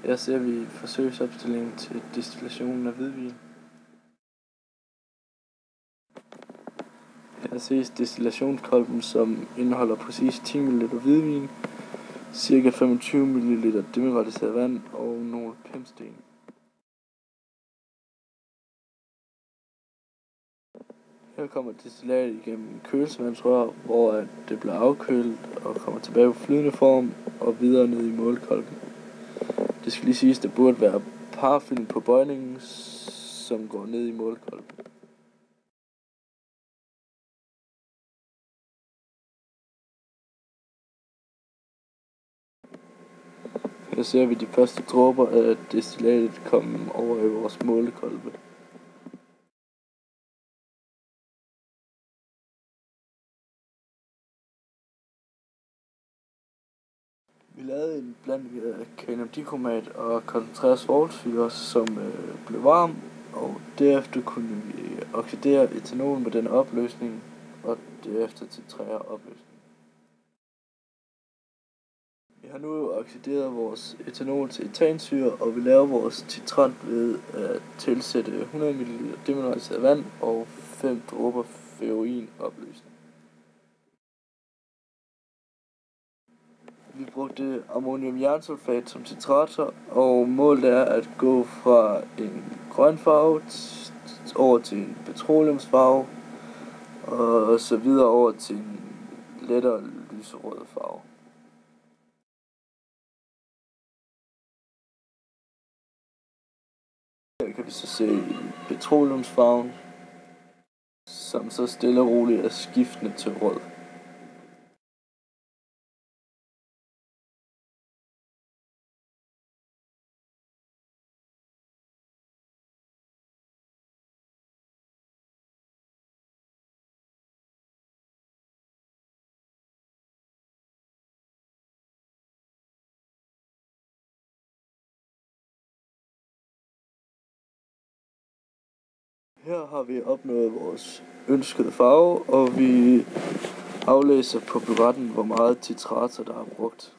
Her ser vi forsøgsopstillingen til destillationen af hvidvin. Her ses destillationskolben, som indeholder præcis 10 ml hvidvin, ca. 25 ml demineraliseret vand og nogle pimpsten. Her kommer destillatet igennem kølesvandsrør, hvor det bliver afkølet og kommer tilbage på flydende form og videre ned i målekolben. Det skal lige siges, at der burde være parafin på bøjningen, som går ned i målekolben. Her ser vi de første dråber af destillatet komme over i vores målekolbe. Vi lavede en blanding af kaliumdikromat og koncentreret svovlsyre, som blev varm, og derefter kunne vi oxidere etanol med den opløsning, og derefter titrere opløsningen. Vi har nu oxideret vores etanol til etansyre, og vi laver vores titrant ved at tilsætte 100 ml demineraliseret vand og 5 dråber ferurin-opløsning. Vi brugte ammoniumjernsulfat som titrator, og målet er at gå fra en grøn farve over til en petroleumsfarve, og så videre over til en lettere lyserød farve. Her kan vi så se petroleumsfarven, som så stille og roligt er skiftende til rød. Her har vi opnået vores ønskede farve, og vi aflæser på buretten, hvor meget titrator der er brugt.